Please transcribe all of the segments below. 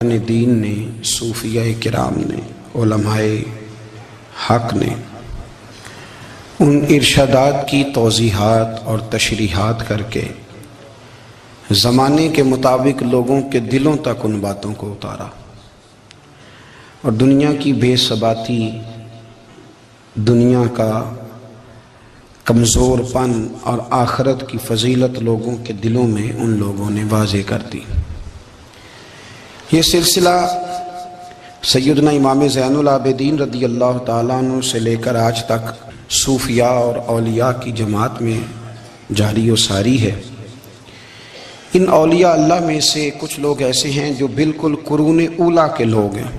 دین نے، صوفیہ کرام نے، علماء حق نے ان ارشادات کی توضیحات اور تشریحات کر کے زمانے کے مطابق لوگوں کے دلوں تک ان باتوں کو اتارا، اور دنیا کی بے ثباتی، دنیا کا کمزور پن اور آخرت کی فضیلت لوگوں کے دلوں میں ان لوگوں نے واضح کر دی۔ یہ سلسلہ سیدنا امام زین العابدین رضی اللہ تعالیٰ عنہ سے لے کر آج تک صوفیاء اور اولیاء کی جماعت میں جاری و ساری ہے۔ ان اولیاء اللہ میں سے کچھ لوگ ایسے ہیں جو بالکل قرون اولیٰ کے لوگ ہیں،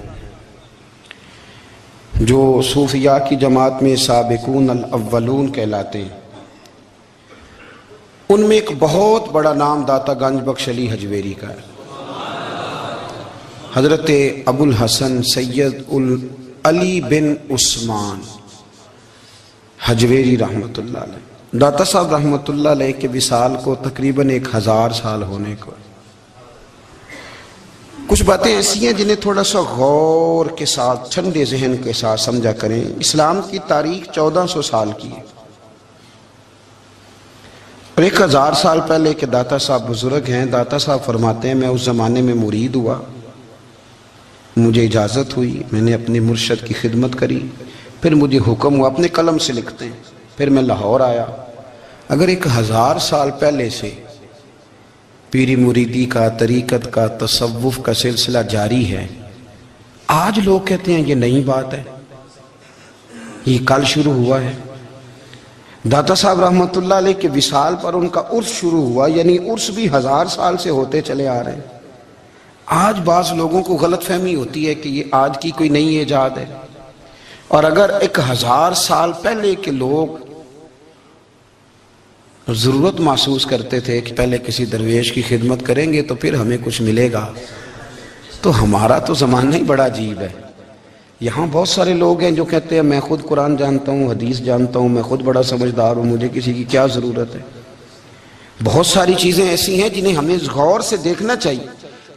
جو صوفیاء کی جماعت میں سابقون الاولون کہلاتے ہیں۔ ان میں ایک بہت بڑا نام داتا گنج بخش علی حجویری کا ہے۔ حضرت ابو الحسن سید علی بن عثمان حجویری رحمۃ اللہ علیہ، داتا صاحب رحمۃ اللہ علیہ کے وصال کو تقریباً 1000 سال ہونے کو۔ کچھ باتیں ایسی ہیں جنہیں تھوڑا سا غور کے ساتھ، ٹھنڈے ذہن کے ساتھ سمجھا کریں۔ اسلام کی تاریخ 1400 سال کی ہے، اور 1000 سال پہلے کے داتا صاحب بزرگ ہیں۔ داتا صاحب فرماتے ہیں، میں اس زمانے میں مرید ہوا، مجھے اجازت ہوئی، میں نے اپنے مرشد کی خدمت کری، پھر مجھے حکم ہوا، اپنے قلم سے لکھتے ہیں، پھر میں لاہور آیا۔ اگر 1000 سال پہلے سے پیری مریدی کا، طریقت کا، تصوف کا سلسلہ جاری ہے، آج لوگ کہتے ہیں یہ نئی بات ہے، یہ کل شروع ہوا ہے۔ داتا صاحب رحمۃ اللہ علیہ کے وصال پر ان کا عرس شروع ہوا، یعنی عرس بھی 1000 سال سے ہوتے چلے آ رہے ہیں۔ آج بعض لوگوں کو غلط فہمی ہوتی ہے کہ یہ آج کی کوئی نئی ایجاد ہے، اور اگر 1000 سال پہلے کے لوگ ضرورت محسوس کرتے تھے کہ پہلے کسی درویش کی خدمت کریں گے تو پھر ہمیں کچھ ملے گا، تو ہمارا تو زمانہ ہی بڑا عجیب ہے۔ یہاں بہت سارے لوگ ہیں جو کہتے ہیں میں خود قرآن جانتا ہوں، حدیث جانتا ہوں، میں خود بڑا سمجھدار ہوں، مجھے کسی کی کیا ضرورت ہے۔ بہت ساری چیزیں ایسی ہیں جنہیں ہمیں غور سے دیکھنا چاہیے۔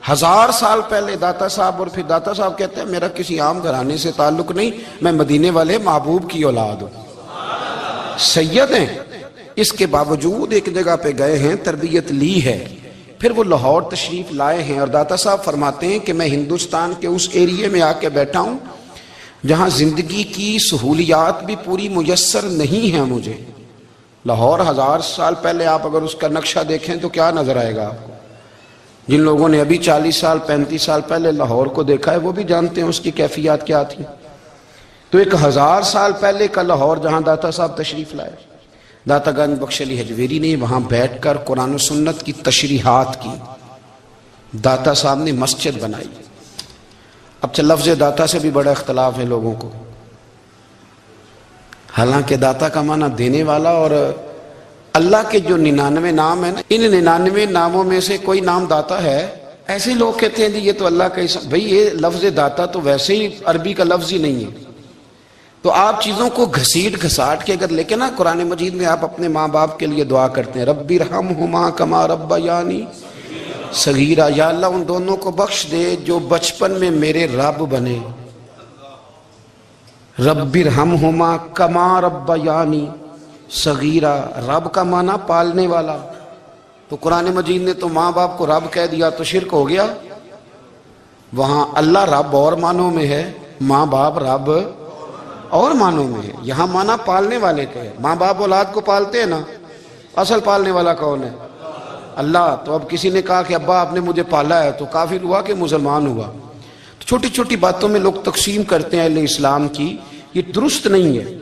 1000 سال پہلے داتا صاحب، اور پھر داتا صاحب کہتے ہیں میرا کسی عام گھرانے سے تعلق نہیں، میں مدینے والے محبوب کی اولاد ہوں، سید ہیں۔ اس کے باوجود ایک جگہ پہ گئے ہیں، تربیت لی ہے، پھر وہ لاہور تشریف لائے ہیں، اور داتا صاحب فرماتے ہیں کہ میں ہندوستان کے اس ایریے میں آ کے بیٹھا ہوں جہاں زندگی کی سہولیات بھی پوری میسر نہیں ہیں مجھے۔ لاہور 1000 سال پہلے آپ اگر اس کا نقشہ دیکھیں تو کیا نظر آئے گا آپ کو؟ جن لوگوں نے ابھی 40 سال 35 سال پہلے لاہور کو دیکھا ہے وہ بھی جانتے ہیں اس کی کیفیات کیا تھی۔ تو 1000 سال پہلے کا لاہور جہاں داتا صاحب تشریف لائے، داتا گنج بخش علی حجویری نے وہاں بیٹھ کر قرآن و سنت کی تشریحات کی۔ داتا صاحب نے مسجد بنائی۔ اب لفظ داتا سے بھی بڑا اختلاف ہے لوگوں کو، حالانکہ داتا کا معنی دینے والا، اور اللہ کے جو 99 نام ہیں نا، ان 99 ناموں میں سے کوئی نام داتا ہے۔ ایسے لوگ کہتے ہیں جی یہ تو اللہ کا اسم، بھئی یہ لفظ داتا تو ویسے ہی عربی کا لفظ ہی نہیں ہے۔ تو آپ چیزوں کو گھسیٹ گھساٹ کے اگر لے کے نا، قرآن مجید میں آپ اپنے ماں باپ کے لیے دعا کرتے ہیں، رب ارحمہما کما ربیانی صغیرا، یا اللہ ان دونوں کو بخش دے جو بچپن میں میرے رب بنے۔ رب ارحمہما کما ربیانی صغیرہ، رب کا معنی پالنے والا، تو قرآن مجید نے تو ماں باپ کو رب کہہ دیا تو شرک ہو گیا۔ وہاں اللہ رب اور معنوں میں ہے، ماں باپ رب اور معنوں میں ہے۔ یہاں معنی پالنے والے کا ہے۔ ماں باپ اولاد کو پالتے ہیں نا، اصل پالنے والا کون ہے؟ اللہ۔ تو اب کسی نے کہا کہ ابا آپ نے مجھے پالا ہے، تو کافر ہوا کہ مسلمان ہوا؟ تو چھوٹی چھوٹی باتوں میں لوگ تقسیم کرتے ہیں اہل اسلام کی، یہ درست نہیں ہے۔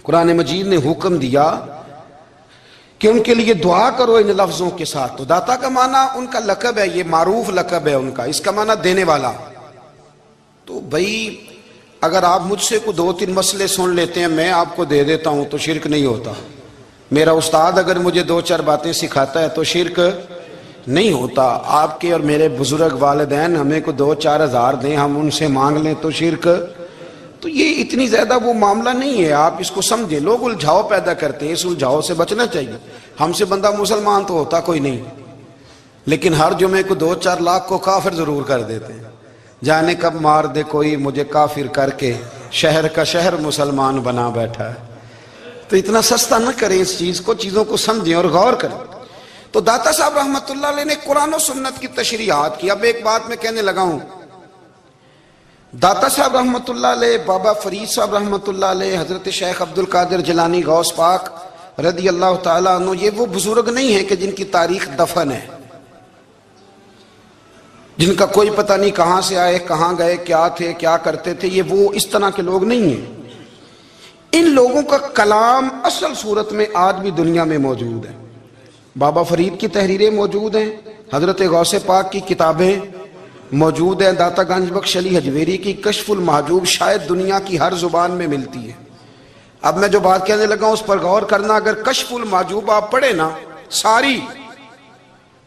قرآن مجید نے حکم دیا کہ ان کے لیے دعا کرو ان لفظوں کے ساتھ۔ تو داتا کا معنی ان کا لقب ہے، یہ معروف لقب ہے ان کا، اس کا معنی دینے والا۔ تو بھئی اگر آپ مجھ سے کوئی 2-3 مسئلے سن لیتے ہیں، میں آپ کو دے دیتا ہوں تو شرک نہیں ہوتا۔ میرا استاد اگر مجھے 2-4 باتیں سکھاتا ہے تو شرک نہیں ہوتا۔ آپ کے اور میرے بزرگ والدین ہمیں کو 2-4 ہزار دیں، ہم ان سے مانگ لیں تو شرک، تو یہ اتنی زیادہ وہ معاملہ نہیں ہے۔ آپ اس کو سمجھیں، لوگ الجھاؤ پیدا کرتے ہیں، اس الجھاؤ سے بچنا چاہیے۔ ہم سے بندہ مسلمان تو ہوتا کوئی نہیں، لیکن ہر جمعے کو 2-4 لاکھ کو کافر ضرور کر دیتے ہیں. جانے کب مار دے کوئی مجھے کافر کر کے، شہر کا شہر مسلمان بنا بیٹھا ہے. تو اتنا سستا نہ کریں اس چیز کو، چیزوں کو سمجھیں اور غور کریں. تو داتا صاحب رحمت اللہ علیہ نے قرآن و سنت کی تشریحات کی. اب ایک بات میں کہنے لگا ہوں، داتا صاحب رحمت اللہ علیہ، بابا فرید صاحب رحمت اللہ علیہ، حضرت شیخ عبد القادر جیلانی غوث پاک رضی اللہ تعالیٰ عنہ، یہ وہ بزرگ نہیں ہیں کہ جن کی تاریخ دفن ہے، جن کا کوئی پتہ نہیں کہاں سے آئے، کہاں گئے، کیا تھے، کیا کرتے تھے. یہ وہ اس طرح کے لوگ نہیں ہیں. ان لوگوں کا کلام اصل صورت میں آج بھی دنیا میں موجود ہے. بابا فرید کی تحریریں موجود ہیں، حضرت غوث پاک کی کتابیں موجود ہیں، داتا گنج بخش علی حجویری کی کشف المحجوب شاید دنیا کی ہر زبان میں ملتی ہے. اب میں جو بات کہنے لگا ہوں اس پر غور کرنا. اگر کشف المحجوب آپ پڑھیں نا ساری،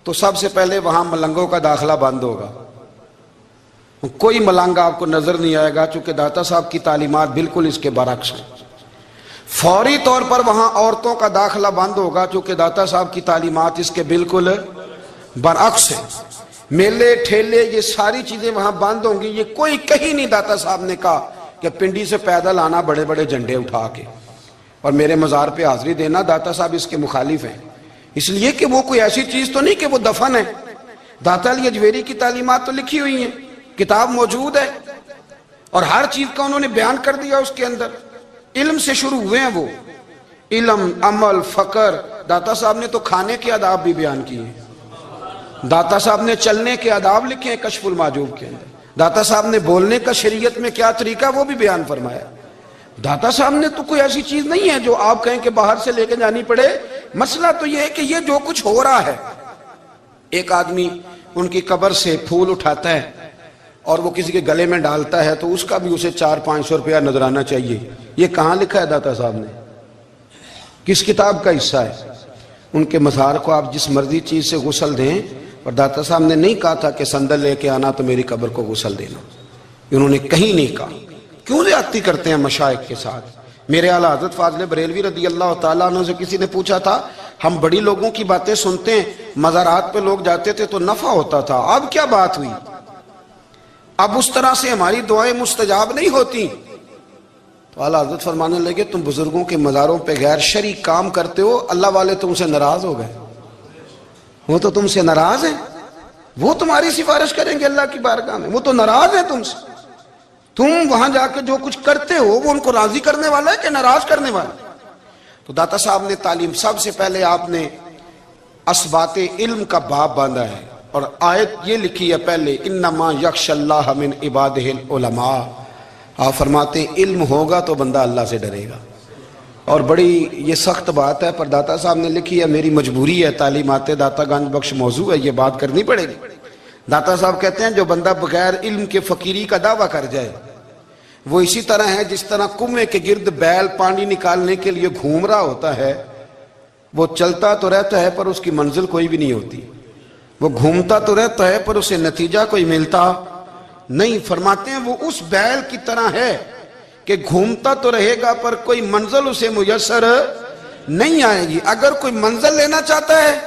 تو سب سے پہلے وہاں ملنگوں کا داخلہ بند ہوگا. کوئی ملنگ آپ کو نظر نہیں آئے گا، چونکہ داتا صاحب کی تعلیمات بالکل اس کے برعکس ہیں. فوری طور پر وہاں عورتوں کا داخلہ بند ہوگا، چونکہ داتا صاحب کی تعلیمات اس کے بالکل برعکس ہیں. میلے ٹھیلے یہ ساری چیزیں وہاں بند ہوں گی. یہ کوئی کہیں نہیں داتا صاحب نے کہا کہ پنڈی سے پیدل آنا بڑے بڑے جھنڈے اٹھا کے اور میرے مزار پہ حاضری دینا. داتا صاحب اس کے مخالف ہیں، اس لیے کہ وہ کوئی ایسی چیز تو نہیں کہ وہ دفن ہے. داتا علی حجویری کی تعلیمات تو لکھی ہوئی ہیں، کتاب موجود ہے، اور ہر چیز کا انہوں نے بیان کر دیا اس کے اندر. علم سے شروع ہوئے ہیں وہ، علم، عمل، فقر. داتا صاحب نے تو کھانے کے آداب بھی بیان کیے ہیں. داتا صاحب نے چلنے کے آداب لکھے ہیں کشف المحجوب کے اندر. داتا صاحب نے بولنے کا شریعت میں کیا طریقہ وہ بھی بیان فرمایا. داتا صاحب نے تو کوئی ایسی چیز نہیں ہے جو آپ کہیں کہ باہر سے لے کے جانی پڑے. مسئلہ تو یہ ہے کہ یہ جو کچھ ہو رہا ہے، ایک آدمی ان کی قبر سے پھول اٹھاتا ہے اور وہ کسی کے گلے میں ڈالتا ہے تو اس کا بھی اسے 400-500 روپیہ نظرانہ چاہیے. یہ کہاں لکھا ہے داتا صاحب نے؟ کس کتاب کا حصہ ہے؟ ان کے مزار کو آپ جس مرضی چیز سے غسل دیں، اور داتا صاحب نے نہیں کہا تھا کہ سندل لے کے آنا تو میری قبر کو غسل دینا. انہوں نے کہیں نہیں کہا. کیوں زیادتی کرتے ہیں مشائخ کے ساتھ؟ میرے اعلیٰ حضرت فاضل بریلوی رضی اللہ تعالیٰ عنہ سے کسی نے پوچھا تھا، ہم بڑی لوگوں کی باتیں سنتے ہیں، مزارات پہ لوگ جاتے تھے تو نفع ہوتا تھا، اب کیا بات ہوئی؟ اب اس طرح سے ہماری دعائیں مستجاب نہیں ہوتی. تو اعلیٰ حضرت فرمانے لگے، تم بزرگوں کے مزاروں پہ غیر شرعی کام کرتے ہو، اللہ والے تم سے ناراض ہو گئے. وہ تو تم سے ناراض ہیں، وہ تمہاری سفارش کریں گے اللہ کی بارگاہ میں، وہ تو ناراض ہیں تم سے. تم وہاں جا کے جو کچھ کرتے ہو وہ ان کو راضی کرنے والا ہے کہ ناراض کرنے والا؟ تو داتا صاحب نے تعلیم، سب سے پہلے آپ نے اسبات علم کا باب باندھا ہے، اور آیت یہ لکھی ہے پہلے، انما یخشی اللہ من عبادہ العلماء. آپ فرماتے ہیں علم ہوگا تو بندہ اللہ سے ڈرے گا. اور بڑی یہ سخت بات ہے، پر داتا صاحب نے لکھی ہے، میری مجبوری ہے، تعلیمات داتا گنج بخش موضوع ہے، یہ بات کرنی پڑے گی. داتا صاحب کہتے ہیں جو بندہ بغیر علم کے فقیری کا دعویٰ کر جائے وہ اسی طرح ہے جس طرح کنویں کے گرد بیل پانی نکالنے کے لیے گھوم رہا ہوتا ہے. وہ چلتا تو رہتا ہے پر اس کی منزل کوئی بھی نہیں ہوتی، وہ گھومتا تو رہتا ہے پر اسے نتیجہ کوئی ملتا نہیں. فرماتے ہیں وہ اس بیل کی طرح ہے کہ گھومتا تو رہے گا پر کوئی منزل اسے میسر نہیں آئے گی. اگر کوئی منزل لینا چاہتا ہے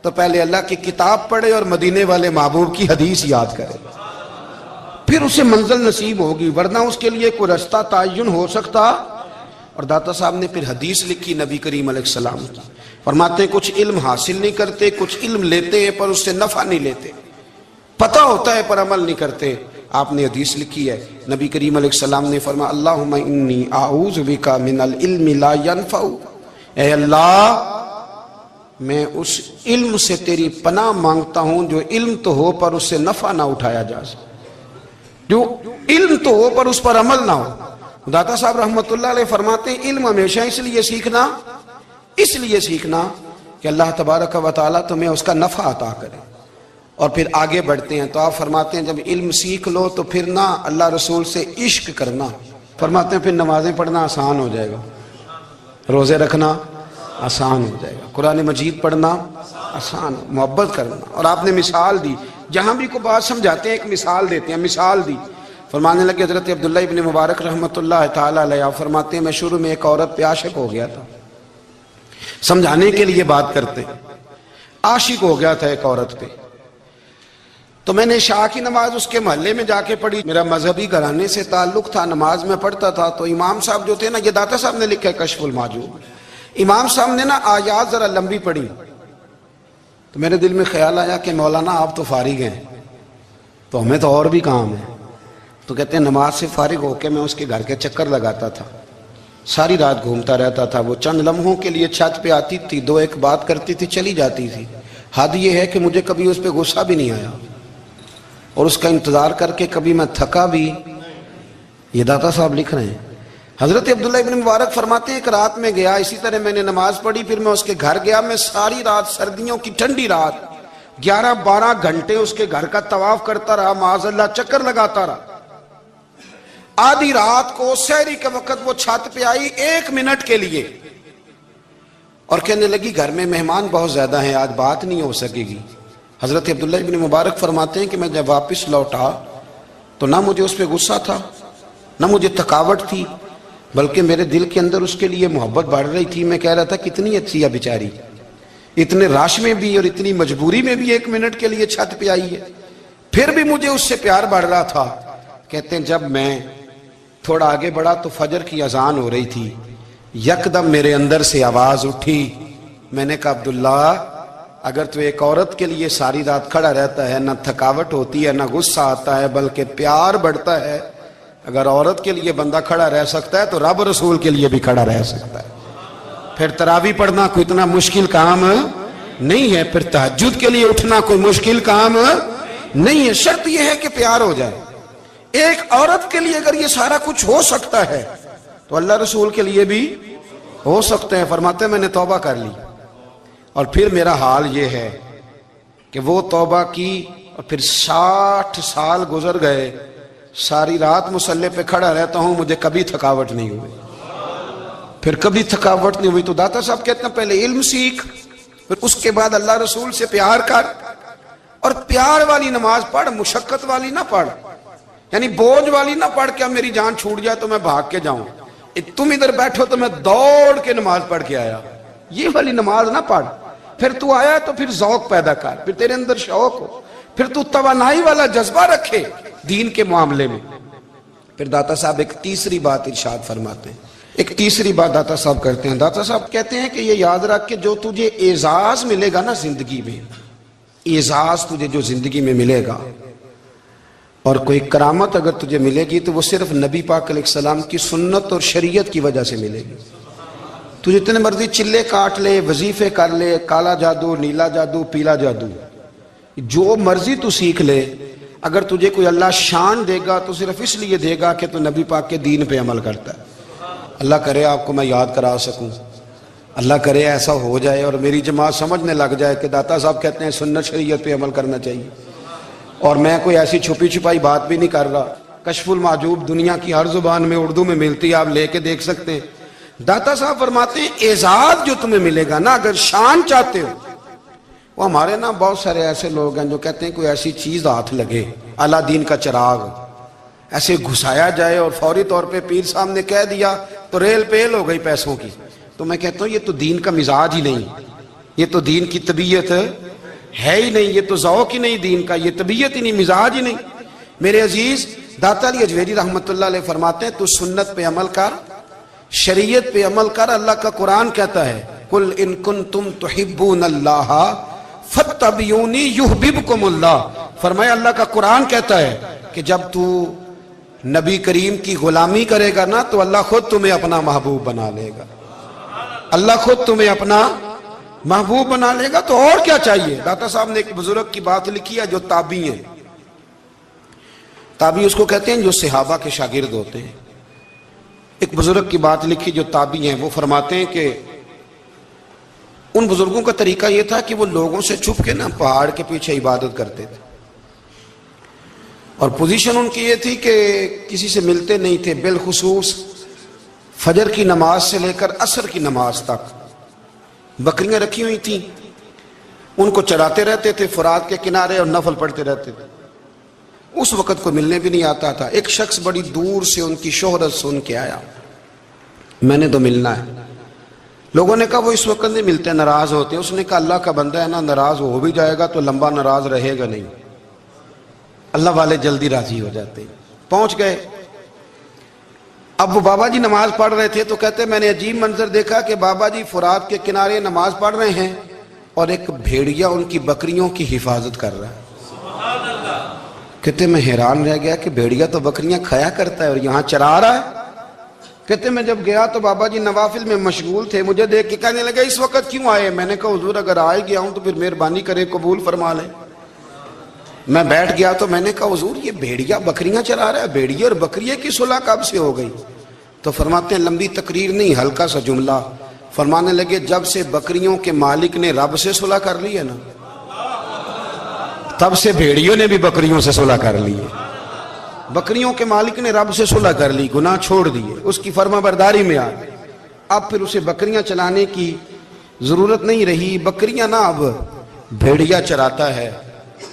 تو پہلے اللہ کی کتاب پڑھے اور مدینے والے محبوب کی حدیث یاد کرے، پھر اسے منزل نصیب ہوگی، ورنہ اس کے لیے کوئی رستہ تعین ہو سکتا. اور داتا صاحب نے پھر حدیث لکھی نبی کریم علیہ السلام کی. فرماتے ہیں کچھ علم حاصل نہیں کرتے، کچھ علم لیتے ہیں پر اس سے نفع نہیں لیتے، پتہ ہوتا ہے پر عمل نہیں کرتے. آپ نے حدیث لکھی ہے، نبی کریم علیہ السلام نے فرمایا، اللہم انی اعوذ بک من العلم لا ینفع. اے اللہ میں اس علم سے تیری پناہ مانگتا ہوں جو علم تو ہو پر اس سے نفع نہ اٹھایا جا سکے، جو علم تو ہو پر اس پر عمل نہ ہو. داتا صاحب رحمت اللہ علیہ فرماتے ہیں علم ہمیشہ اس لیے سیکھنا کہ اللہ تبارک و تعالیٰ تمہیں اس کا نفع عطا کرے. اور پھر آگے بڑھتے ہیں تو آپ فرماتے ہیں جب علم سیکھ لو تو پھر نہ اللہ رسول سے عشق کرنا. فرماتے ہیں پھر نمازیں پڑھنا آسان ہو جائے گا، روزے رکھنا آسان ہو جائے گا، قرآن مجید پڑھنا آسان، محبت کرنا. اور آپ نے مثال دی، جہاں بھی کو بات سمجھاتے ہیں ایک مثال دیتے ہیں. مثال دی، فرمانے لگے حضرت عبداللہ ابن مبارک رحمت اللہ تعالیٰ علیہ فرماتے ہیں میں شروع میں ایک عورت پہ عاشق ہو گیا تھا. سمجھانے کے لیے بات کرتے ہیں. عاشق ہو گیا تھا ایک عورت پہ. تو میں نے عشاء کی نماز اس کے محلے میں جا کے پڑھی. میرا مذہبی گھرانے سے تعلق تھا, نماز میں پڑھتا تھا. تو امام صاحب جو تھے نا, یہ داتا صاحب نے لکھا ہے کشف المحجوب, امام صاحب نے نا آیات ذرا لمبی پڑھی. تو میرے دل میں خیال آیا کہ مولانا آپ تو فارغ ہیں, تو ہمیں تو اور بھی کام ہے. تو کہتے ہیں نماز سے فارغ ہو کے میں اس کے گھر کے چکر لگاتا تھا, ساری رات گھومتا رہتا تھا. وہ چند لمحوں کے لیے چھت پہ آتی تھی, دو ایک بات کرتی تھی, چلی جاتی تھی. حد یہ ہے کہ مجھے کبھی اس پہ غصہ بھی نہیں آیا, اور اس کا انتظار کر کے کبھی میں تھکا بھی. یہ داتا صاحب لکھ رہے ہیں. حضرت عبداللہ ابن مبارک فرماتے ہیں ایک رات میں گیا, اسی طرح میں نے نماز پڑھی, پھر میں اس کے گھر گیا. میں ساری رات, سردیوں کی ٹھنڈی رات, 11-12 گھنٹے اس کے گھر کا طواف کرتا رہا, معاذ اللہ چکر لگاتا رہا. آدھی رات کو سحری کے وقت وہ چھت پہ آئی 1 منٹ کے لیے, اور کہنے لگی گھر میں مہمان بہت زیادہ ہیں, آج بات نہیں ہو سکے گی. حضرت عبداللہ ابن مبارک فرماتے ہیں کہ میں جب واپس لوٹا تو نہ مجھے اس پہ غصہ تھا, نہ مجھے تھکاوٹ تھی, بلکہ میرے دل کے اندر اس کے لیے محبت بڑھ رہی تھی. میں کہہ رہا تھا کتنی اچھی ہے بیچاری, اتنے راش میں بھی اور اتنی مجبوری میں بھی 1 منٹ کے لیے چھت پہ آئی ہے, پھر بھی مجھے اس سے پیار بڑھ رہا تھا. کہتے ہیں جب میں تھوڑا آگے بڑھا تو فجر کی اذان ہو رہی تھی, یکدم میرے اندر سے آواز اٹھی. میں نے کہا عبداللہ اگر تو ایک عورت کے لیے ساری رات کھڑا رہتا ہے, نہ تھکاوٹ ہوتی ہے, نہ غصہ آتا ہے, بلکہ پیار بڑھتا ہے, اگر عورت کے لیے بندہ کھڑا رہ سکتا ہے تو رب رسول کے لیے بھی کھڑا رہ سکتا ہے. پھر تراویح پڑھنا کوئی اتنا مشکل کام نہیں ہے, پھر تہجد کے لیے اٹھنا کوئی مشکل کام نہیں ہے. شرط یہ ہے کہ پیار ہو جائے. ایک عورت کے لیے اگر یہ سارا کچھ ہو سکتا ہے تو اللہ رسول کے لیے بھی ہو سکتے ہیں. فرماتے ہیں میں نے توبہ کر لی, اور پھر میرا حال یہ ہے کہ وہ توبہ کی اور پھر 60 سال گزر گئے, ساری رات مصلی پہ کھڑا رہتا ہوں, مجھے کبھی تھکاوٹ نہیں ہوئی, پھر کبھی تھکاوٹ نہیں ہوئی. تو داتا صاحب کہتے ہیں پہلے علم سیکھ, پھر اس کے بعد اللہ رسول سے پیار کر, اور پیار والی نماز پڑھ, مشقت والی نہ پڑھ, یعنی بوجھ والی نہ پڑھ کہ اب میری جان چھوٹ جائے تو میں بھاگ کے جاؤں, تم ادھر بیٹھو تو میں دوڑ کے نماز پڑھ کے آیا, یہ والی نماز نہ پڑھ. پھر تو آیا تو پھر ذوق پیدا کر, پھر تیرے اندر شوق ہو, پھر تو توانائی والا جذبہ رکھے دین کے معاملے میں. پھر داتا صاحب ایک تیسری بات ارشاد فرماتے ہیں, ایک تیسری بات داتا صاحب کرتے ہیں. داتا صاحب کہتے ہیں کہ یہ یاد رکھ کہ جو تجھے اعزاز ملے گا نا زندگی میں, اعزاز تجھے جو زندگی میں ملے گا, اور کوئی کرامت اگر تجھے ملے گی تو وہ صرف نبی پاک علیہ السلام کی سنت اور شریعت کی وجہ سے ملے گی. تو جتنے مرضی چلے کاٹ لے, وظیفے کر لے, کالا جادو, نیلا جادو, پیلا جادو, جو مرضی تو سیکھ لے, اگر تجھے کوئی اللہ شان دے گا تو صرف اس لیے دے گا کہ تو نبی پاک کے دین پہ عمل کرتا ہے. اللہ کرے آپ کو میں یاد کرا سکوں, اللہ کرے ایسا ہو جائے اور میری جماعت سمجھنے لگ جائے کہ داتا صاحب کہتے ہیں سنت شریعت پہ عمل کرنا چاہیے. اور میں کوئی ایسی چھپی چھپائی بات بھی نہیں کر رہا, کشف المحجوب دنیا کی ہر زبان میں اردو میں ملتی ہے, آپ لے کے دیکھ سکتے ہیں. داتا صاحب فرماتے ہیں اعزاز جو تمہیں ملے گا نا, اگر شان چاہتے ہو, وہ ہمارے نا بہت سارے ایسے لوگ ہیں جو کہتے ہیں کوئی ایسی چیز ہاتھ لگے, اعلیٰ دین کا چراغ ایسے گھسایا جائے اور فوری طور پہ پیر صاحب نے کہہ دیا تو ریل پیل ہو گئی پیسوں کی. تو میں کہتا ہوں یہ تو دین کا مزاج ہی نہیں, یہ تو دین کی طبیعت ہے ہی نہیں, یہ تو ذوق ہی نہیں دین کا, یہ طبیعت ہی نہیں, مزاج ہی نہیں. میرے عزیز داتا علی اجویری رحمت اللہ علیہ فرماتے ہیں تو سنت پہ عمل کر, شریعت پہ عمل کر. اللہ کا قرآن کہتا ہے قل ان کنتم تحبون اللہ فاتبعونی یحببکم اللہ. فرمایا اللہ کا قرآن کہتا ہے کہ جب تو نبی کریم کی غلامی کرے گا نا تو اللہ خود تمہیں اپنا محبوب بنا لے گا, اللہ خود تمہیں اپنا محبوب بنا لے گا. تو اور کیا چاہیے. داتا صاحب نے ایک بزرگ کی بات لکھی ہے جو تابعی ہیں, تابعی اس کو کہتے ہیں جو صحابہ کے شاگرد ہوتے ہیں. ایک بزرگ کی بات لکھی جو تابعی ہیں, وہ فرماتے ہیں کہ ان بزرگوں کا طریقہ یہ تھا کہ وہ لوگوں سے چھپ کے نا پہاڑ کے پیچھے عبادت کرتے تھے, اور پوزیشن ان کی یہ تھی کہ کسی سے ملتے نہیں تھے, بالخصوص فجر کی نماز سے لے کر عصر کی نماز تک بکریاں رکھی ہوئی تھیں, ان کو چراتے رہتے تھے فرات کے کنارے اور نفل پڑھتے رہتے تھے. اس وقت کو ملنے بھی نہیں آتا تھا. ایک شخص بڑی دور سے ان کی شہرت سن کے آیا, میں نے تو ملنا ہے. لوگوں نے کہا وہ اس وقت نہیں ملتے، ناراض ہوتے ہیں۔ اس نے کہا اللہ کا بندہ ہے نا، ناراض ہو بھی جائے گا تو لمبا ناراض رہے گا نہیں، اللہ والے جلدی راضی ہو جاتے ہیں۔ پہنچ گئے۔ اب وہ بابا جی نماز پڑھ رہے تھے تو کہتے میں نے عجیب منظر دیکھا کہ بابا جی فرات کے کنارے نماز پڑھ رہے ہیں اور ایک بھیڑیا ان کی بکریوں کی حفاظت کر رہا ہے۔ کہتے میں حیران رہ گیا کہ بھیڑیا تو بکریاں کھایا کرتا ہے اور یہاں چرا رہا ہے۔ کہتے میں جب گیا تو بابا جی نوافل میں مشغول تھے، مجھے دیکھ کے کہنے لگے اس وقت کیوں آئے؟ میں نے کہا حضور اگر آئے گیا ہوں تو پھر مہربانی کرے قبول فرما لیں۔ میں بیٹھ گیا تو میں نے کہا حضور یہ بھیڑیا بکریاں چرا رہا ہے، بھیڑیا اور بکریے کی صلح کب سے ہو گئی؟ تو فرماتے ہیں لمبی تقریر نہیں، ہلکا سا جملہ، فرمانے لگے جب سے بکریوں کے مالک نے رب سے صلح کر لی ہے نا، تب سے بھیڑیوں نے بھی بکریوں سے صلح کر لی ہے۔ بکریوں کے مالک نے رب سے صلح کر لی، گناہ چھوڑ دیے، اس کی فرما برداری میں آ گئے۔ اب پھر اسے بکریاں چلانے کی ضرورت نہیں رہی، بکریاں نہ اب بھیڑیا چراتا ہے۔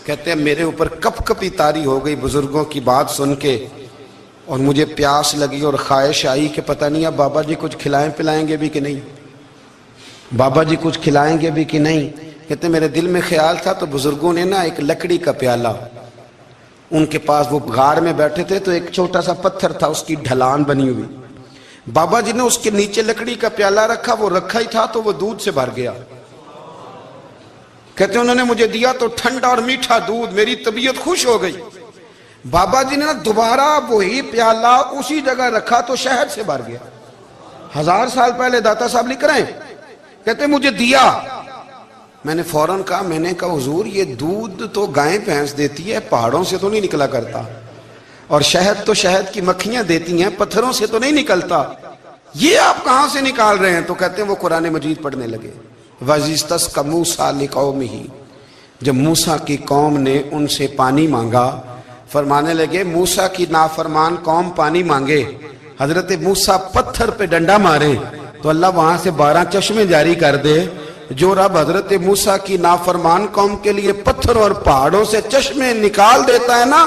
کہتے ہیں میرے اوپر کپ کپی طاری ہو گئی بزرگوں کی بات سن کے، اور مجھے پیاس لگی اور خواہش آئی کہ پتہ نہیں اب بابا جی کچھ کھلائیں پلائیں گے بھی کہ نہیں، بابا جی کچھ کھلائیں گے بھی کہ نہیں۔ کہتے میرے دل میں خیال تھا تو بزرگوں نے نا ایک لکڑی کا پیالہ، ان کے پاس وہ غار میں بیٹھے تھے تو ایک چھوٹا سا پتھر تھا، اس کی ڈھلان بنی ہوئی، بابا جی نے اس کے نیچے لکڑی کا پیالہ رکھا، وہ رکھا ہی تھا تو وہ دودھ سے بھر گیا۔ کہتے ہیں انہوں نے مجھے دیا تو ٹھنڈا اور میٹھا دودھ، میری طبیعت خوش ہو گئی۔ بابا جی نے دوبارہ وہی پیالہ اسی جگہ رکھا تو شہد سے بھر گیا۔ 1000 سال پہلے داتا صاحب لکھ رہے ہیں، کہتے مجھے دیا، میں نے فوراً کہا، میں نے کہا حضور یہ دودھ تو گائیں بھینس دیتی ہے، پہاڑوں سے تو نہیں نکلا کرتا، اور شہد تو شہد کی مکھیاں دیتی ہیں، پتھروں سے تو نہیں نکلتا، یہ آپ کہاں سے نکال رہے ہیں؟ تو کہتے ہیں وہ قرآن مجید پڑھنے لگے۔ وَإِذِ اسْتَسْقَىٰ مُوسَىٰ لِقَوْمِهِ، جب موسیٰ کی قوم نے ان سے پانی مانگا، فرمانے لگے موسیٰ کی نافرمان قوم پانی مانگے، حضرت موسیٰ پتھر پہ ڈنڈا مارے تو اللہ وہاں سے 12 چشمے جاری کر دے۔ جو رب حضرت موسیٰ کی نافرمان قوم کے لیے پتھر اور پہاڑوں سے چشمے نکال دیتا ہے نا،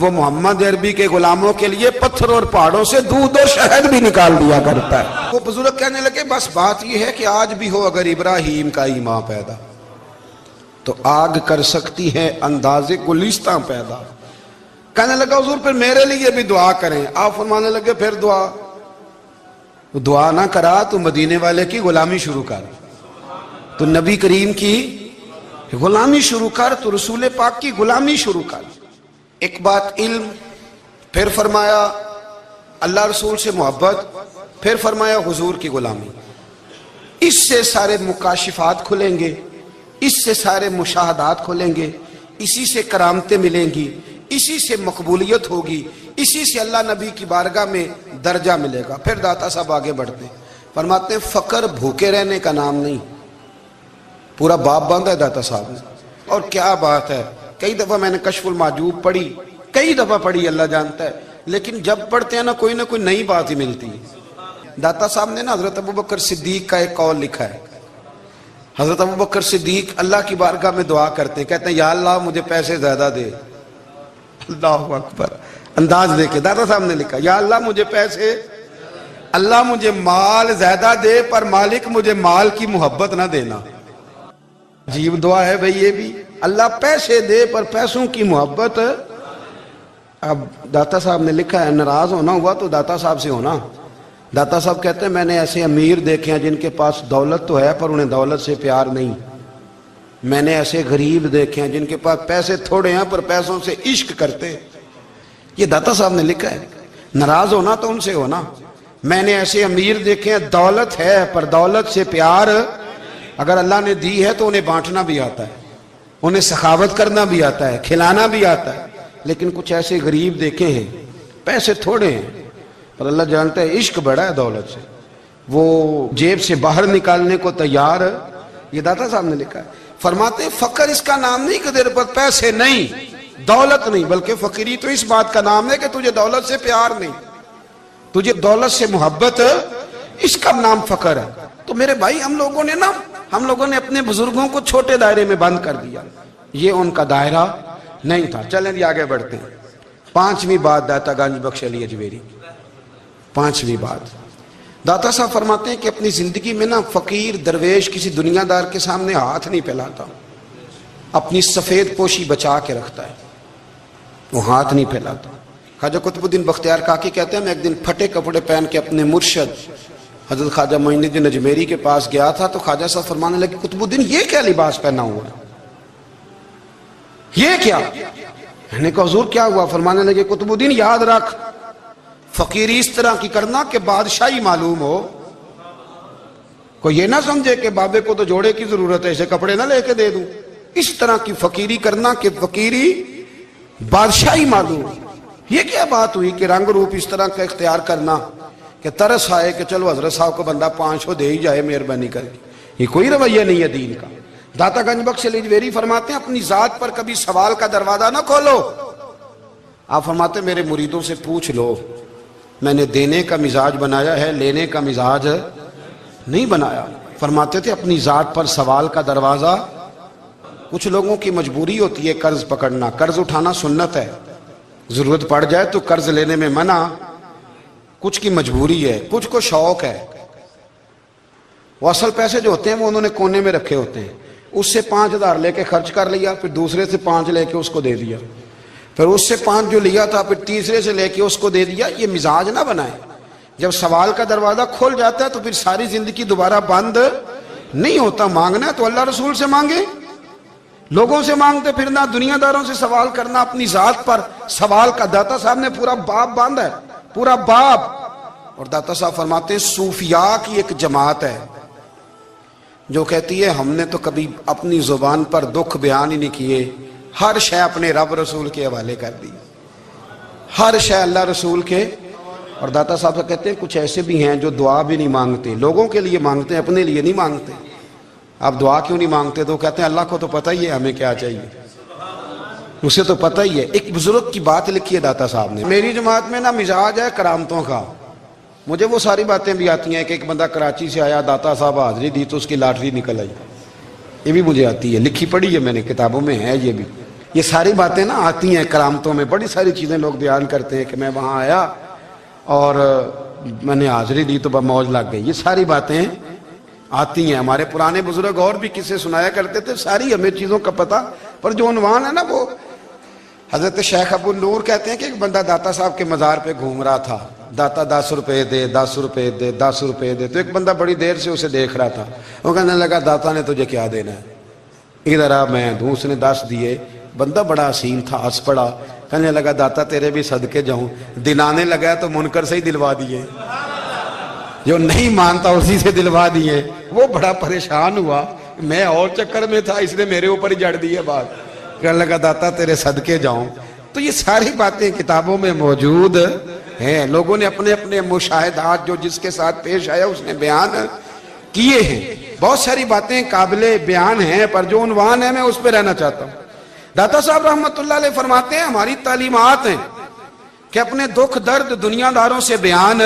وہ محمد عربی کے غلاموں کے لیے پتھر اور پہاڑوں سے دودھ اور شہد بھی نکال دیا کرتا ہے۔ وہ بزرگ کہنے لگے بس بات یہ ہے کہ آج بھی ہو اگر ابراہیم کا ایمان پیدا تو آگ کر سکتی ہے انداز گلستاں پیدا۔ کہنے لگا حضور پھر میرے لیے بھی دعا کریں۔ آپ فرمانے لگے پھر دعا نہ کرا تو مدینے والے کی غلامی شروع کر، تو نبی کریم کی غلامی شروع کر، تو رسول پاک کی غلامی شروع کر۔ ایک بات علم، پھر فرمایا اللہ رسول سے محبت، پھر فرمایا حضور کی غلامی۔ اس سے سارے مکاشفات کھلیں گے، اس سے سارے مشاہدات کھلیں گے، اسی سے کرامتیں ملیں گی، اسی سے مقبولیت ہوگی، اسی سے اللہ نبی کی بارگاہ میں درجہ ملے گا۔ پھر داتا صاحب آگے بڑھتے ہیں، فرماتے ہیں فقر بھوکے رہنے کا نام نہیں۔ پورا باب باندھا ہے داتا صاحب نے، اور کیا بات ہے، کئی دفعہ میں نے کشف المحجوب پڑھی، کئی دفعہ پڑھی، اللہ جانتا ہے، لیکن جب پڑھتے ہیں نا کوئی نہ کوئی نئی بات ہی ملتی ہے۔ داتا صاحب نے نا حضرت ابوبکر صدیق کا ایک قول لکھا ہے۔ حضرت ابوبکر صدیق اللہ کی بارگاہ میں دعا کرتے ہیں، کہتے ہیں یا اللہ مجھے پیسے زیادہ دے۔ اللہ اکبر، انداز دیکھے داتا صاحب نے لکھا یا اللہ مجھے پیسے، اللہ مجھے مال زیادہ دے پر مالک مجھے مال کی محبت نہ دینا۔ عجیب دعا ہے بھئی یہ بھی، اللہ پیسے دے پر پیسوں کی محبت۔ اب داتا صاحب نے لکھا ہے ناراض ہونا ہوا تو داتا صاحب سے ہونا۔ داتا صاحب کہتے ہیں میں نے ایسے امیر دیکھے ہیں جن کے پاس دولت تو ہے پر انہیں دولت سے پیار نہیں، میں نے ایسے غریب دیکھے ہیں جن کے پاس پیسے تھوڑے ہیں پر پیسوں سے عشق کرتے۔ یہ داتا صاحب نے لکھا ہے، ناراض ہونا تو ان سے ہونا۔ میں نے ایسے امیر دیکھے ہیں دولت ہے پر دولت سے پیار، اگر اللہ نے دی ہے تو انہیں بانٹنا بھی آتا ہے، انہیں سخاوت کرنا بھی آتا ہے، کھلانا بھی آتا ہے، لیکن کچھ ایسے غریب دیکھے ہیں پیسے تھوڑے ہیں پر اللہ جانتا ہے عشق بڑا ہے دولت سے، وہ جیب سے باہر نکالنے کو تیار۔ یہ داتا صاحب نے لکھا ہے، فرماتے فقر اس کا نام نہیں کہ تیرے پر پیسے نہیں، دولت نہیں، بلکہ فقیری تو اس بات کا نام ہے کہ تجھے دولت سے پیار نہیں، تجھے دولت سے محبت، اس کا نام فقر ہے۔ تو میرے بھائی ہم لوگوں نے اپنے بزرگوں کو چھوٹے دائرے میں بند کر دیا، یہ ان کا دائرہ نہیں تھا۔ چلیں جی آگے بڑھتے ہیں۔ 5ویں بات داتا گنج بخش علی اجمیری، 5ویں بات داتا صاحب فرماتے ہیں کہ اپنی زندگی میں نا فقیر درویش کسی دنیا دار کے سامنے ہاتھ نہیں پھیلاتا، اپنی سفید پوشی بچا کے رکھتا ہے، وہ ہاتھ نہیں پھیلاتا۔ خواجہ قطب الدین بختیار کاکی کہتے ہیں میں ایک دن پھٹے کپڑے پہن کے اپنے مرشد حضرت خواجہ معین الدین اجمیری کے پاس گیا تھا، تو خواجہ صاحب فرمانے لگے قطب الدین یہ کیا لباس پہنا ہوا ہے، یہ کیا؟ میں نے کہا حضور کیا ہوا؟ فرمانے لگے قطب الدین یاد رکھ، فقیری اس طرح کی کرنا کہ بادشاہی معلوم ہو، کوئی یہ نہ سمجھے کہ بابے کو تو جوڑے کی ضرورت ہے اسے کپڑے نہ لے کے دے دوں، اس طرح کی فقیری کرنا کہ فقیری بادشاہی معلوم ہو۔ یہ کیا بات ہوئی کہ رنگ روپ اس طرح کا اختیار کرنا کہ ترس آئے کہ چلو حضرت صاحب کو بندہ 500 دے ہی جائے مہربانی کر کے، یہ کوئی رویہ نہیں ہے دین کا۔ داتا گنج بخش علی اجمیری فرماتے ہیں اپنی ذات پر کبھی سوال کا دروازہ نہ کھولو۔ آپ فرماتے ہیں میرے مریدوں سے پوچھ لو، میں نے دینے کا مزاج بنایا ہے، لینے کا مزاج نہیں بنایا۔ فرماتے تھے اپنی ذات پر سوال کا دروازہ، کچھ لوگوں کی مجبوری ہوتی ہے قرض پکڑنا، قرض اٹھانا سنت ہے، ضرورت پڑ جائے تو قرض لینے میں منع، کچھ کی مجبوری ہے، کچھ کو شوق ہے، وہ اصل پیسے جو ہوتے ہیں وہ انہوں نے کونے میں رکھے ہوتے ہیں، اس سے 5000 لے کے خرچ کر لیا، پھر دوسرے سے 5 لے کے اس کو دے دیا، پھر اس سے 5 جو لیا تھا پھر تیسرے سے لے کے اس کو دے دیا۔ یہ مزاج نہ بنائے، جب سوال کا دروازہ کھول جاتا ہے تو پھر ساری زندگی دوبارہ بند نہیں ہوتا۔ مانگنا ہے تو اللہ رسول سے مانگے، لوگوں سے مانگتے پھرنا، دنیا داروں سے سوال کرنا، اپنی ذات پر سوال کا۔ داتا صاحب نے پورا باب باندھا ہے، پورا باب۔ اور داتا صاحب فرماتے ہیں صوفیاء کی ایک جماعت ہے جو کہتی ہے ہم نے تو کبھی اپنی زبان پر دکھ بیان ہی نہیں کیے، ہر شے اپنے رب رسول کے حوالے کر دی، ہر شے اللہ رسول کے۔ اور داتا صاحب کہتے ہیں کچھ ایسے بھی ہیں جو دعا بھی نہیں مانگتے، لوگوں کے لیے مانگتے ہیں، اپنے لیے نہیں مانگتے۔ آپ دعا کیوں نہیں مانگتے؟ تو کہتے ہیں اللہ کو تو پتہ ہی ہے ہمیں کیا چاہیے، اسے تو پتہ ہی ہے۔ ایک بزرگ کی بات لکھی ہے داتا صاحب نے، میری جماعت میں نا مزاج ہے کرامتوں کا، مجھے وہ ساری باتیں بھی آتی ہیں کہ ایک بندہ کراچی سے آیا، داتا صاحب حاضری دی تو اس کی لاٹری نکل آئی، یہ بھی مجھے آتی ہے، لکھی پڑھی ہے میں نے، کتابوں میں ہے یہ بھی۔ یہ ساری باتیں نا آتی ہیں کرامتوں میں، بڑی ساری چیزیں لوگ بیان کرتے ہیں کہ میں وہاں آیا اور میں نے حاضری دی تو موج لگ گئی، یہ ساری باتیں آتی ہیں۔ ہمارے پرانے بزرگ اور بھی قصے سنایا کرتے تھے، ساری ہمیں چیزوں کا پتہ، پر جو عنوان ہے نا وہ حضرت شیخ ابو نور کہتے ہیں کہ ایک بندہ داتا صاحب کے مزار پہ گھوم رہا تھا، داتا 10 روپے دے، 10 روپے دے، 10 روپے دے، تو ایک بندہ بڑی دیر سے اسے دیکھ رہا تھا، وہ کہنے لگا داتا نے تجھے کیا دینا ہے، ادھر آ میں دوں۔ اس نے 10 دیے، بندہ بڑا حسین تھا، ہنس پڑا، کہنے لگا داتا تیرے بھی صدقے جاؤں، دلانے لگا تو منکر سے ہی دلوا دیے، جو نہیں مانتا اسی سے دلوا دیے۔ وہ بڑا پریشان ہوا، میں اور چکر میں تھا، اس نے میرے اوپر ہی جڑ دی ہے بات، کہنے لگا داتا تیرے صدقے جاؤں۔ تو یہ ساری باتیں کتابوں میں موجود ہیں، لوگوں نے اپنے اپنے مشاہدات جو جس کے ساتھ پیش آیا اس نے بیان کیے ہیں۔ بہت ساری باتیں قابل بیان ہیں، پر جو عنوان ہے میں اس پہ رہنا چاہتا ہوں۔ داتا صاحب رحمۃ اللہ علیہ فرماتے ہیں ہماری تعلیمات ہیں کہ اپنے دکھ درد دنیا داروں سے بیان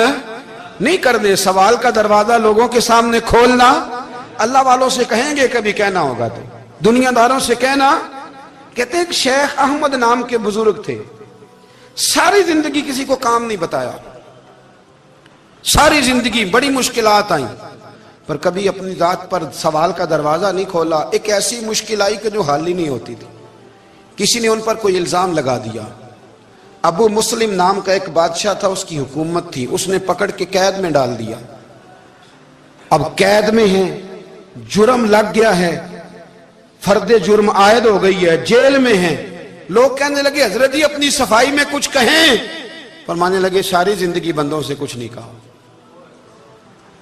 نہیں کرنے، سوال کا دروازہ لوگوں کے سامنے کھولنا، اللہ والوں سے کہیں گے کبھی کہنا ہوگا تو دنیا داروں سے کہنا۔ کہتے ہیں کہ شیخ احمد نام کے بزرگ تھے، ساری زندگی کسی کو کام نہیں بتایا، ساری زندگی بڑی مشکلات آئیں، پر کبھی اپنی ذات پر سوال کا دروازہ نہیں کھولا۔ ایک ایسی مشکل آئی کہ جو حل ہی نہیں ہوتی تھی، کسی نے ان پر کوئی الزام لگا دیا۔ ابو مسلم نام کا ایک بادشاہ تھا، اس کی حکومت تھی، اس نے پکڑ کے قید میں ڈال دیا۔ اب قید میں ہیں، جرم لگ گیا ہے، فرد جرم عائد ہو گئی ہے، جیل میں ہیں، لوگ کہنے لگے حضرت جی اپنی صفائی میں کچھ کہیں، فرمانے لگے ساری زندگی بندوں سے کچھ نہیں کہا،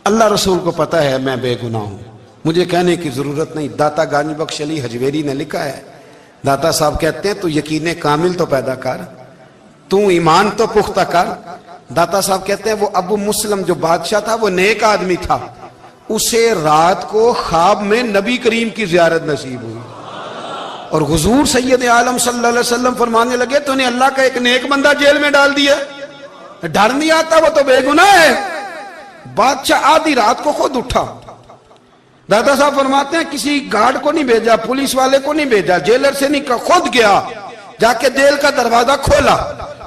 اللہ رسول کو پتہ ہے میں بے گناہ ہوں، مجھے کہنے کی ضرورت نہیں۔ داتا گنج بخش علی حجویری نے لکھا ہے، داتا صاحب کہتے ہیں تو یقین کامل تو پیدا کر، تو ایمان تو پختہ کر۔ داتا صاحب کہتے ہیں وہ ابو مسلم جو بادشاہ تھا وہ نیک آدمی تھا، اسے رات کو خواب میں نبی کریم کی زیارت نصیب ہوئی، اور حضور سید عالم صلی اللہ علیہ وسلم فرمانے لگے تو نے اللہ کا ایک نیک بندہ جیل میں ڈال دیا، ڈر نہیں آتا، وہ تو بے گناہ ہے۔ بادشاہ آدھی رات کو خود اٹھا، دادا صاحب فرماتے ہیں کسی گارڈ کو نہیں بھیجا، پولیس والے کو نہیں بھیجا، جیلر سے نہیں کہا، خود گیا، جا کے جیل کا دروازہ کھولا،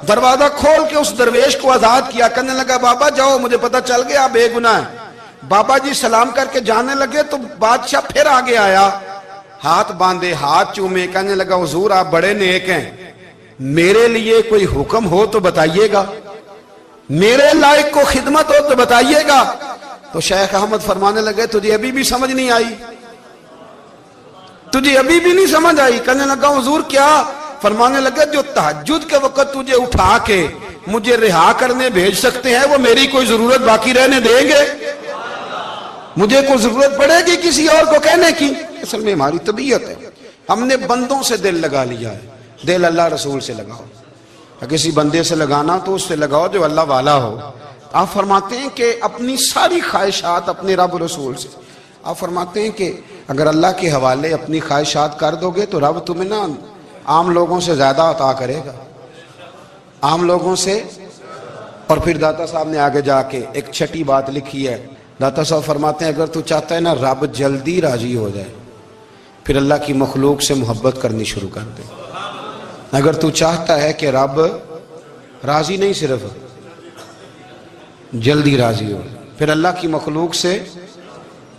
دروازہ کھول کے اس درویش کو آزاد کیا، کہنے لگا بابا جاؤ، مجھے پتا چل گیا بے گناہ ہے۔ بابا جی سلام کر کے جانے لگے تو بادشاہ پھر آگے آیا، ہاتھ باندھے، ہاتھ چومے، کہنے لگا حضور آپ بڑے نیک ہیں، میرے لیے کوئی حکم ہو تو بتائیے گا، میرے لائق کو خدمت ہو تو بتائیے گا۔ تو شیخ احمد فرمانے لگے تجھے ابھی بھی سمجھ نہیں آئی، تجھے ابھی بھی نہیں سمجھ آئی؟ کہنے لگا حضور کیا؟ فرمانے لگے جو تہجد کے وقت تجھے اٹھا کے مجھے رہا کرنے بھیج سکتے ہیں وہ میری کوئی ضرورت باقی رہنے دیں گے؟ مجھے کوئی ضرورت پڑے گی کسی اور کو کہنے کی؟ اصل میں ہماری طبیعت ہے، ہم نے بندوں سے دل لگا لیا ہے۔ دل اللہ رسول سے لگاؤ، کسی بندے سے لگانا تو اس سے لگاؤ جو اللہ والا ہو۔ آپ فرماتے ہیں کہ اپنی ساری خواہشات اپنے رب رسول سے، آپ فرماتے ہیں کہ اگر اللہ کے حوالے اپنی خواہشات کر دو گے تو رب تمہیں نا عام لوگوں سے زیادہ عطا کرے گا، عام لوگوں سے۔ اور پھر داتا صاحب نے آگے جا کے ایک چھٹی بات لکھی ہے، داتا صاحب فرماتے ہیں اگر تو چاہتا ہے نا رب جلدی راضی ہو جائے، پھر اللہ کی مخلوق سے محبت کرنی شروع کر دے۔ اگر تو چاہتا ہے کہ رب راضی نہیں صرف جلدی راضی ہو، پھر اللہ کی مخلوق سے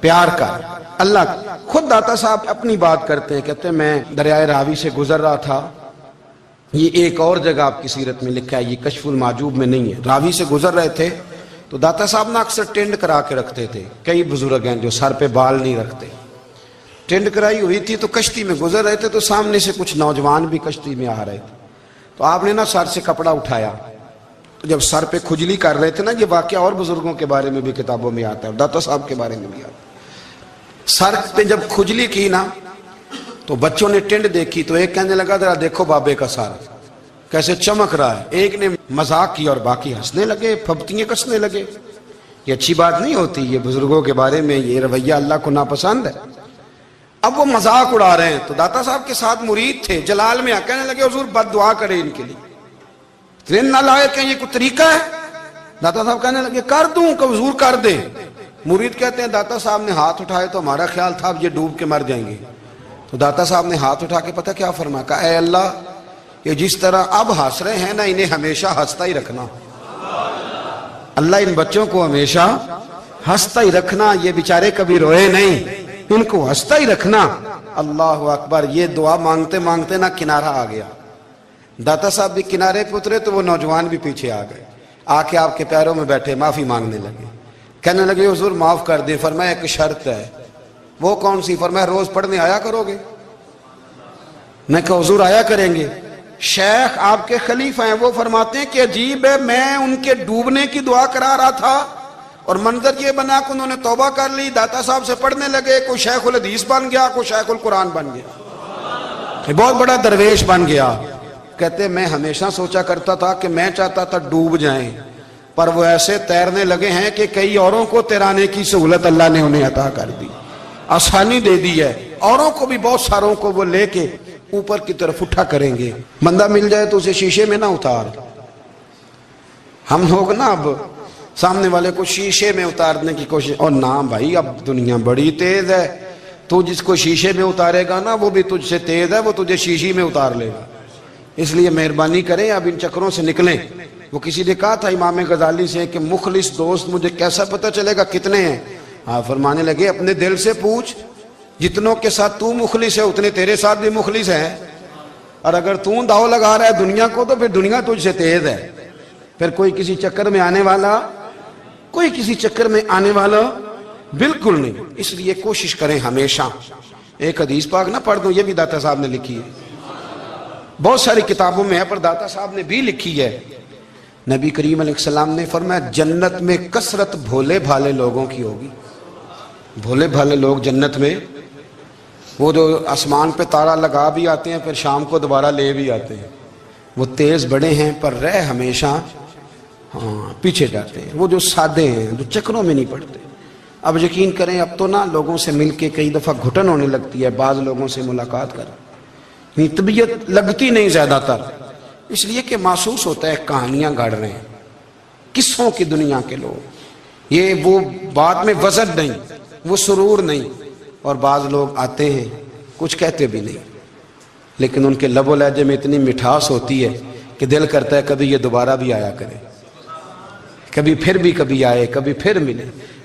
پیار کر۔ اللہ خود داتا صاحب اپنی بات کرتے ہیں، کہتے ہیں میں دریائے راوی سے گزر رہا تھا، یہ ایک اور جگہ آپ کی سیرت میں لکھا ہے، یہ کشف المعجوب میں نہیں ہے، راوی سے گزر رہے تھے تو داتا صاحب نا اکثر ٹینڈ کرا کے رکھتے تھے، کئی بزرگ ہیں جو سر پہ بال نہیں رکھتے، ٹینڈ کرائی ہوئی تھی تو کشتی میں گزر رہے تھے تو سامنے سے کچھ نوجوان بھی کشتی میں آ رہے تھے، تو آپ نے نا سر سے کپڑا اٹھایا، تو جب سر پہ کھجلی کر رہے تھے نا، یہ واقعہ اور بزرگوں کے بارے میں بھی کتابوں میں آتا ہے، داتا صاحب کے بارے میں بھی آتا ہے، سر پہ جب کھجلی کی نا تو بچوں نے ٹینڈ دیکھی تو ایک کہنے لگا ذرا دیکھو بابے کا سر کیسے چمک رہا ہے، ایک نے مذاق کی اور باقی ہنسنے لگے، پھپتیاں کسنے لگے۔ یہ اچھی بات نہیں ہوتی، یہ بزرگوں کے بارے میں یہ رویہ اللہ کو ناپسند ہے۔ اب وہ مذاق اڑا رہے ہیں تو داتا صاحب کے ساتھ مرید تھے، جلال میں کہنے لگے حضور بد دعا کرے ان کے لیے، اتنے نالائق ہیں، یہ کوئی طریقہ ہے؟ داتا صاحب کہنے لگے کر دوں کہ حضور کر دے۔ مرید کہتے ہیں داتا صاحب نے ہاتھ اٹھائے تو ہمارا خیال تھا اب یہ ڈوب کے مر جائیں گے، تو داتا صاحب نے ہاتھ اٹھا کے پتہ کیا فرمایا، کہا اے اللہ یہ جس طرح اب ہنس رہے ہیں نا انہیں ہمیشہ ہنستا ہی رکھنا، اللہ ان بچوں کو ہمیشہ ہنستا ہی رکھنا، یہ بیچارے کبھی روئے نہیں، ان کو ہنستا ہی رکھنا۔ اللہ اکبر، یہ دعا مانگتے مانگتے نا کنارہ آ گیا، داتا صاحب بھی کنارے پہ اترے تو وہ نوجوان بھی پیچھے آ گئے، آ کے آپ کے پیروں میں بیٹھے معافی مانگنے لگے، کہنے لگے حضور معاف کر دیں۔ فرمایا ایک شرط ہے، وہ کون سی؟ فرمایا روز پڑھنے آیا کرو گے؟ میں کہا حضور آیا کریں گے۔ شیخ آپ کے خلیفہ ہیں، وہ فرماتے ہیں کہ عجیب ہے، میں ان کے ڈوبنے کی دعا کرا رہا تھا اور منظر یہ بنا کہ انہوں نے توبہ کر لی، داتا صاحب سے پڑھنے لگے، کوئی شیخ الحدیث بن گیا، کوئی شیخ القرآن بن گیا، بہت بڑا درویش بن گیا۔ کہتے میں ہمیشہ سوچا کرتا تھا کہ میں چاہتا تھا ڈوب جائیں، پر وہ ایسے تیرنے لگے ہیں کہ کئی اوروں کو تیرانے کی سہولت اللہ نے انہیں عطا کر دی، آسانی دے دی ہے، اوروں کو بھی بہت ساروں کو وہ لے کے اوپر کی طرف اٹھا کریں گے۔ بندہ مل جائے تو اسے شیشے میں نہ اتار، ہم لوگ نا اب سامنے والے کو شیشے میں اتارنے کی کوشش، اور نہ بھائی اب دنیا بڑی تیز ہے، تو جس کو شیشے میں اتارے گا نا وہ بھی تجھ سے تیز ہے، وہ تجھے شیشی میں اتار لے گا، اس لیے مہربانی کریں اب ان چکروں سے نکلیں۔ وہ کسی نے کہا تھا امام غزالی سے کہ مخلص دوست مجھے کیسا پتہ چلے گا کتنے ہیں؟ آپ فرمانے لگے اپنے دل سے پوچھ، جتنوں کے ساتھ تو مخلص ہے اتنے تیرے ساتھ بھی مخلص ہیں، اور اگر تو داؤ لگا رہا ہے دنیا کو تو پھر دنیا تجھ سے تیز ہے، پھر کوئی کسی چکر میں آنے والا بالکل نہیں۔ اس لیے کوشش کریں ہمیشہ، ایک حدیث پاک نہ پڑھ دوں، یہ بھی داتا صاحب نے لکھی ہے، بہت ساری کتابوں میں ہے پر داتا صاحب نے بھی لکھی ہے۔ نبی کریم علیہ السلام نے فرمایا جنت میں کثرت بھولے بھالے لوگوں کی ہوگی، بھولے بھالے لوگ جنت میں، وہ جو آسمان پہ تارا لگا بھی آتے ہیں پھر شام کو دوبارہ لے بھی آتے ہیں، وہ تیز بڑے ہیں پر رہ ہمیشہ پیچھے جاتے ہیں، وہ جو سادے ہیں جو چکروں میں نہیں پڑتے۔ اب یقین کریں اب تو نا لوگوں سے مل کے کئی دفعہ گھٹن ہونے لگتی ہے، بعض لوگوں سے ملاقات کر طبیعت لگتی نہیں زیادہ تر، اس لیے کہ محسوس ہوتا ہے کہانیاں گڑھ رہے ہیں، قصوں کی دنیا کے لوگ، یہ وہ بات میں وزن نہیں، وہ سرور نہیں، اور بعض لوگ آتے ہیں کچھ کہتے بھی نہیں، لیکن ان کے لب و لہجے میں اتنی مٹھاس ہوتی ہے کہ دل کرتا ہے کبھی یہ دوبارہ بھی آیا کرے، کبھی آئے، کبھی پھر ملے۔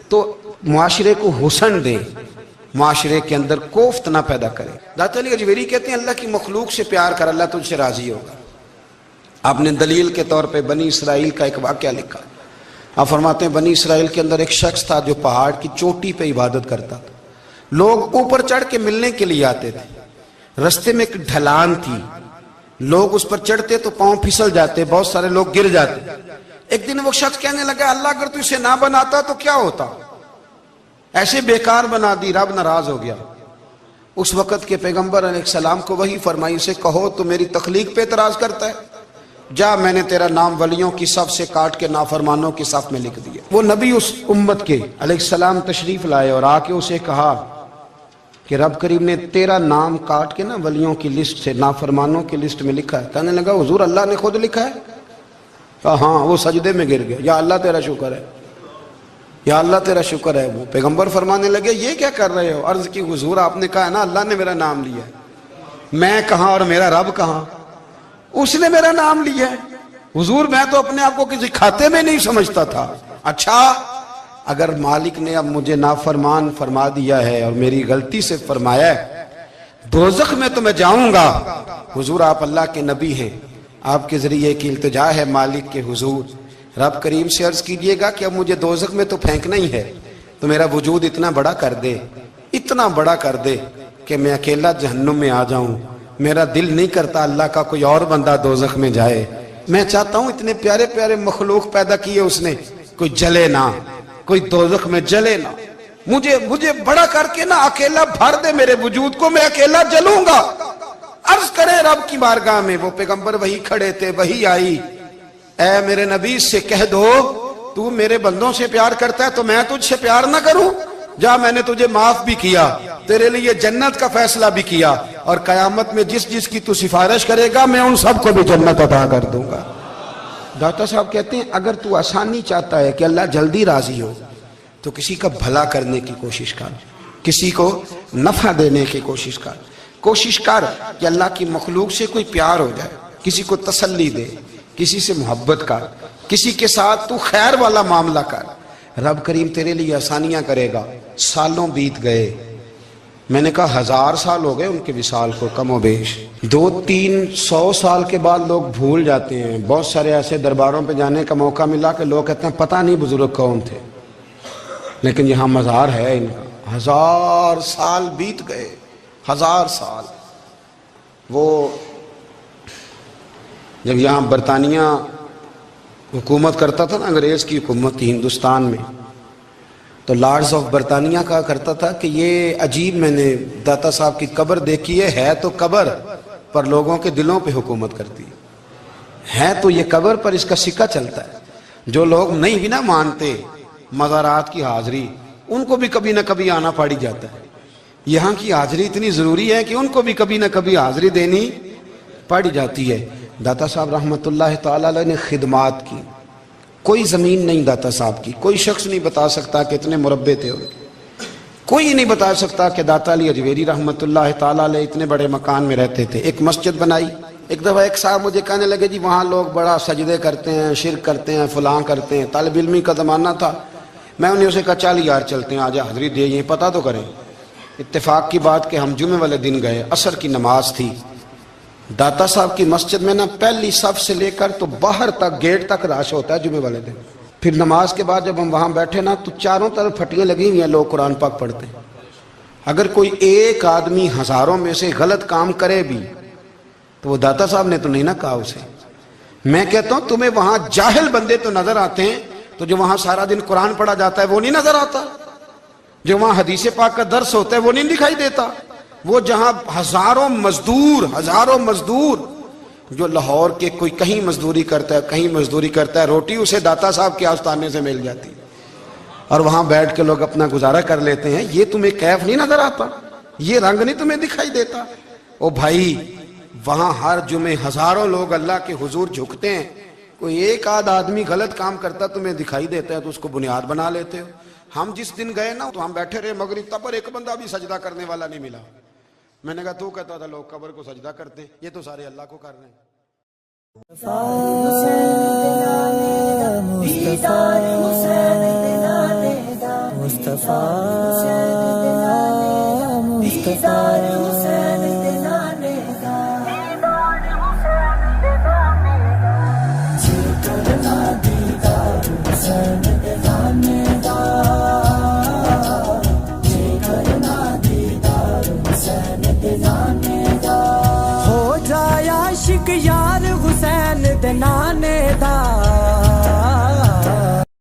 تو معاشرے کو حسن دے، معاشرے کے اندر کوفت نہ پیدا کرے۔ داتا علی اجویری کہتے ہیں اللہ کی مخلوق سے پیار کر، اللہ تجھ سے راضی ہوگا۔ آپ نے دلیل کے طور پہ بنی اسرائیل کا ایک واقعہ لکھا۔ آپ فرماتے ہیں بنی اسرائیل کے اندر ایک شخص تھا جو پہاڑ کی چوٹی پہ عبادت کرتا تھا۔ لوگ اوپر چڑھ کے ملنے کے لیے آتے تھے، رستے میں ایک ڈھلان تھی، لوگ اس پر چڑھتے تو پاؤں پھسل جاتے، بہت سارے لوگ گر جاتے۔ ایک دن وہ شخص کہنے لگا اللہ اگر تو اسے نہ بناتا تو کیا ہوتا، ایسے بیکار بنا دی، رب ناراض ہو گیا۔ اس وقت کے پیغمبر علیہ السلام کو وحی فرمائی اسے کہو تو میری تخلیق پہ اعتراض کرتا ہے، جا میں نے تیرا نام ولیوں کی صف سے کاٹ کے نافرمانوں کی صف میں لکھ دیا۔ وہ نبی اس امت کے علیہ السلام تشریف لائے اور آ کے اسے کہا کہ رب کریم نے تیرا نام کاٹ کے نا ولیوں کی لسٹ سے نافرمانوں کی لسٹ میں لکھا ہے۔ کہنے لگا حضور اللہ نے خود لکھا ہے؟ کہا ہاں۔ وہ سجدے میں گر گیا، یا اللہ تیرا شکر ہے، یا اللہ تیرا شکر ہے۔ وہ پیغمبر فرمانے لگے یہ کیا کر رہے ہو؟ عرض کی حضور آپ نے کہا ہے نا اللہ نے میرا نام لیا ہے، میں کہاں اور میرا رب کہاں؟ اس نے میرا نام لیا ہے حضور، میں تو اپنے آپ کو کسی کھاتے میں نہیں سمجھتا تھا۔ اچھا اگر مالک نے اب مجھے نافرمان فرما دیا ہے اور میری غلطی سے فرمایا ہے دوزخ میں تو میں جاؤں گا۔ حضور آپ اللہ کے نبی ہیں، آپ کے ذریعے کی التجا ہے مالک کے حضور، رب کریم سے عرض کیجئے گا کہ اب مجھے دوزخ میں تو پھینکنا ہی ہے، تو میرا وجود اتنا بڑا کر دے، اتنا بڑا کر دے کہ میں اکیلا جہنم میں آ جاؤں۔ میرا دل نہیں کرتا اللہ کا کوئی اور بندہ دوزخ میں جائے، میں چاہتا ہوں اتنے پیارے پیارے مخلوق پیدا کیے اس نے، کوئی جلے نہ، کوئی دوزخ میں جلے نہ، مجھے بڑا کر کے نہ اکیلا بھر دے میرے وجود کو، میں اکیلا جلوں گا۔ عرض کرے رب کی بارگاہ میں، وہ پیغمبر وہی کھڑے تھے، وہی آئی، اے میرے نبی سے کہہ دو تو میرے بندوں سے پیار کرتا ہے تو میں تجھ سے پیار نہ کروں؟ جا میں نے تجھے معاف بھی کیا، تیرے لیے جنت کا فیصلہ بھی کیا، اور قیامت میں جس کی تو سفارش کرے گا میں ان سب کو بھی جنت عطا کر دوں گا۔ داتا صاحب کہتے ہیں اگر تو آسانی چاہتا ہے کہ اللہ جلدی راضی ہو تو کسی کا بھلا کرنے کی کوشش کر، کسی کو نفع دینے کی کوشش کر کہ اللہ کی مخلوق سے کوئی پیار ہو جائے، کسی کو تسلی دے، کسی سے محبت کر، کسی کے ساتھ تو خیر والا معاملہ کر، رب کریم تیرے لیے آسانیاں کرے گا۔ سالوں بیت گئے، میں نے کہا 1000 سال ہو گئے ان کے وصال کو کم و بیش، 200-300 سال کے بعد لوگ بھول جاتے ہیں۔ بہت سارے ایسے درباروں پہ جانے کا موقع ملا کہ لوگ کہتے ہیں پتہ نہیں بزرگ کون تھے، لیکن یہاں مزار ہے ان کا۔ 1000 سال بیت گئے، 1000 سال۔ وہ جب یہاں برطانیہ حکومت کرتا تھا نا، انگریز کی حکومت تھی ہندوستان میں، تو لارڈز آف برطانیہ کہا کرتا تھا کہ یہ عجیب، میں نے داتا صاحب کی قبر دیکھی ہے تو قبر پر لوگوں کے دلوں پہ حکومت کرتی ہے تو یہ قبر پر اس کا سکہ چلتا ہے۔ جو لوگ نہیں بھی نہ مانتے مزارات کی حاضری، ان کو بھی کبھی نہ کبھی آنا پڑ جاتا ہے۔ یہاں کی حاضری اتنی ضروری ہے کہ ان کو بھی کبھی نہ کبھی حاضری دینی پڑ جاتی ہے۔ داتا صاحب رحمت اللہ تعالیٰ علیہ نے خدمات کی، کوئی زمین نہیں داتا صاحب کی، کوئی شخص نہیں بتا سکتا کہ اتنے مربع تھے، کوئی نہیں بتا سکتا کہ داتا علی اجویری رحمت اللہ تعالیٰ علیہ اتنے بڑے مکان میں رہتے تھے۔ ایک مسجد بنائی، ایک دفعہ ایک صاحب مجھے کہنے لگے جی وہاں لوگ بڑا سجدے کرتے ہیں، شرک کرتے ہیں، فلاں کرتے ہیں، طالب علمی کا زمانہ تھا۔ میں انہیں اسے کہا چل یار چلتے ہیں، آجا حاضری دے، یہ پتہ تو کریں۔ اتفاق کی بات کہ ہم جمعے والے دن گئے، عصر کی نماز تھی، داتا صاحب کی مسجد میں نا پہلی صف سے لے کر تو باہر تک گیٹ تک رش ہوتا ہے جمعے والے دن۔ پھر نماز کے بعد جب ہم وہاں بیٹھے نا تو چاروں طرف پھٹیاں لگی ہوئی ہیں، لوگ قرآن پاک پڑھتے ہیں۔ اگر کوئی ایک آدمی ہزاروں میں سے غلط کام کرے بھی تو وہ داتا صاحب نے تو نہیں نہ کہا اسے۔ میں کہتا ہوں تمہیں وہاں جاہل بندے تو نظر آتے ہیں، تو جو وہاں سارا دن قرآن پڑھا جاتا ہے وہ نہیں نظر آتا، جو وہاں حدیث پاک کا درس ہوتا ہے وہ نہیں دکھائی دیتا، وہ جہاں ہزاروں مزدور جو لاہور کے کوئی کہیں مزدوری کرتا ہے کہیں مزدوری کرتا ہے، روٹی اسے داتا صاحب کے آستانے سے مل جاتی اور وہاں بیٹھ کے لوگ اپنا گزارا کر لیتے ہیں۔ یہ تمہیں کیف نہیں نظر آتا، یہ رنگ نہیں تمہیں دکھائی دیتا؟ او بھائی وہاں ہر جمعے ہزاروں لوگ اللہ کے حضور جھکتے ہیں، کوئی ایک آدھ آدمی غلط کام کرتا تمہیں دکھائی دیتا ہے تو اس کو بنیاد بنا لیتے ہو۔ ہم جس دن گئے نا تو ہم بیٹھے رہے مغرب تک، پر ایک بندہ بھی سجدہ کرنے والا نہیں ملا۔ میں نے کہا تو کہتا تھا لوگ قبر کو سجدہ کرتے ہیں، یہ تو سارے اللہ کو کر رہے ہیں۔ ہو جائے عاشق یار حسین دے نانے دا